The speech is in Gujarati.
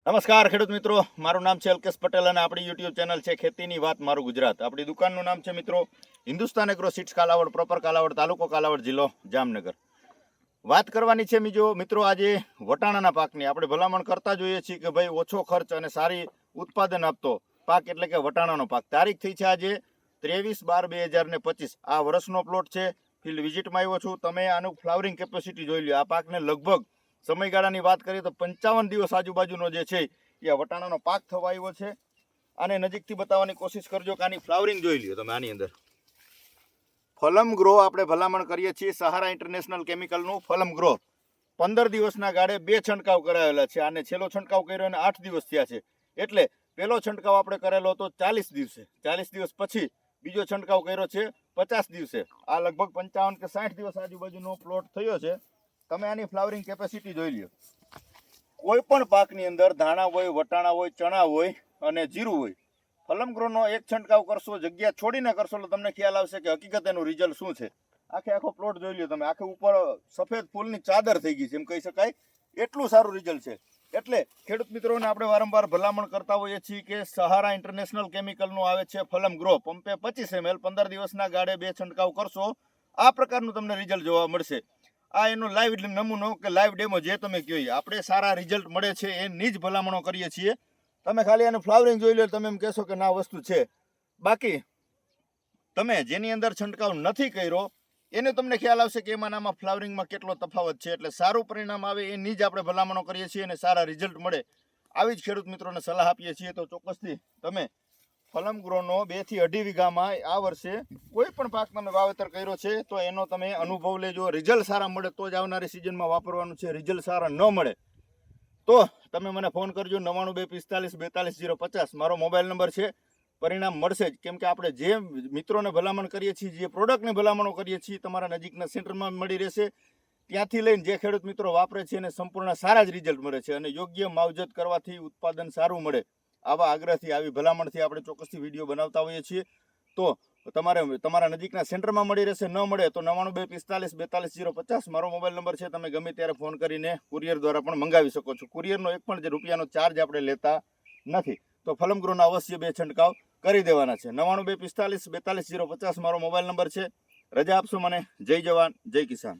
નમસ્કાર ખેડૂત મિત્રો, મારું નામ છે અલ્કેશ પટેલ અને આપણી યુટ્યુબ ચેનલ છે ખેતીની વાત મારું ગુજરાત. આપણી દુકાનનું નામ છે મિત્રો Hindustan agro seeds Kalavad, proper Kalavad, તાલુકો કાલાવડ, જિલ્લો જામનગર. વાત કરવાની છે મિત્રો આજે વટાણાના પાકની. આપણે ભલામણ કરતા જોઈએ છીએ કે ભાઈ ઓછો ખર્ચ અને સારી ઉત્પાદન આપતો પાક એટલે કે વટાણાનો પાક. તારીખ થઈ છે આજે 23/12/2025. આ વર્ષનો પ્લોટ છે. ફિલ્ડ વિઝિટમાં આવ્યો છું. તમે આનું ફ્લાવરિંગ કેપેસિટી જોઈ લો. આ પાકને લગભગ સમયગાળાની વાત કરીએ તો 55 દિવસ આજુબાજુનો જે છે એ વટાણાનો પાક થવા આવ્યો છે. આને નજીકથી બતાવવાની કોશિશ કરજો કે આની ફ્લાવરિંગ જોઈ લ્યો તમે. આની અંદર ફલમ ગ્રો આપણે ભલામણ કરીએ છીએ સહારા ઇન્ટરનેશનલ કેમિકલનું ફલમ ગ્રો. 15 દિવસના ગાળે 2 છંટકાવ કરાવેલા છે. આને છેલ્લો છંટકાવ કર્યો અને 8 દિવસ થયા છે. એટલે પહેલો છંટકાવ આપણે કરેલો હતો 40 દિવસે. 40 દિવસ પછી બીજો છંટકાવ કર્યો છે 50 દિવસે. આ લગભગ 55 કે 60 દિવસ આજુબાજુનો પ્લોટ થયો છે. તમે આની ફ્લાવરિંગ કેપેસિટી જોઈ લ્યો. કોઈ પણ પાકની અંદર ધાણા હોય, વટાણા હોય, ચણા હોય અને જીરું હોય, ફલમગ્રોનો એક છંટકાવ કરશો, જગ્યા છોડીને કરશો એટલે તમને ખ્યાલ આવશે કે હકીકત એનું રિઝલ્ટ શું છે. આખો પ્લોટ જોઈ લ્યો તમે. આખે ઉપર સફેદ ફૂલની ચાદર થઈ ગઈ છે એમ કહી શકાય. એટલું સારું રિઝલ્ટ છે. એટલે ખેડૂત મિત્રોને આપણે વારંવાર ભલામણ કરતા હોઈએ છીએ કે સહારા ઇન્ટરનેશનલ કેમિકલનું આવે છે ફલમ ગ્રો. પંપે 25 ml 15 દિવસના ગાળે 2 છંટકાવ કરશો, આ પ્રકારનું તમને રિઝલ્ટ જોવા મળશે. આ એનો લાઈવ નમૂનો કે લાઈવ ડેમો જે તમે કહો. આપણે સારા રિઝલ્ટ મળે છે એની જ ભલામણો કરીએ છીએ. તમે ખાલી આનું ફ્લાવરિંગ જોઈ લો, તમે એમ કહેશો કે ના વસ્તુ છે. બાકી તમે જેની અંદર છંટકાવ નથી કર્યો એને તમને ખ્યાલ આવશે કે એમાં આમાં ફ્લાવરિંગમાં કેટલો તફાવત છે. એટલે સારું પરિણામ આવે એની જ આપણે ભલામણો કરીએ છીએ અને સારા રિઝલ્ટ મળે આવી જ ખેડૂત મિત્રોને સલાહ આપીએ છીએ. તો ચોક્કસથી તમે ફલમ ગ્રોનો 2 થી 2.5 વીઘામાં આ વર્ષે કોઈ પણ પાક તમે વાવેતર કર્યો છે તો એનો તમે અનુભવ લેજો. રિઝલ્ટ સારા મળે તો જ આવનારી સિઝનમાં વાપરવાનું છે. રિઝલ્ટ સારા ન મળે તો તમે મને ફોન કરજો. 9925424050 મારો મોબાઈલ નંબર છે. પરિણામ મળશે જ. કેમ કે આપણે જે મિત્રોને ભલામણ કરીએ છીએ, જે પ્રોડક્ટની ભલામણો કરીએ છીએ, તમારા નજીકના સેન્ટરમાં મળી રહેશે. ત્યાંથી લઈને જે ખેડૂત મિત્રો વાપરે છે એને સંપૂર્ણ સારા જ રિઝલ્ટ મળે છે અને યોગ્ય માવજત કરવાથી ઉત્પાદન સારું મળે. આવા આગ્રહથી, આવી ભલામણથી આપણે ચોક્કસથી વિડીયો બનાવતા હોઈએ છીએ. તો તમારા નજીકના સેન્ટરમાં મળી રહેશે. ન મળે તો 9925424050 મારો મોબાઈલ નંબર છે. તમે ગમે ત્યારે ફોન કરીને કુરિયર દ્વારા પણ મંગાવી શકો છો. કુરિયરનો એક પણ રૂપિયાનો ચાર્જ આપણે લેતા નથી. તો ફલમ ગ્રોના અવશ્ય 2 છંટકાવ કરી દેવાના છે. 9925424050 મારો મોબાઈલ નંબર છે. રજા આપશો મને. જય જવાન, જય કિસાન.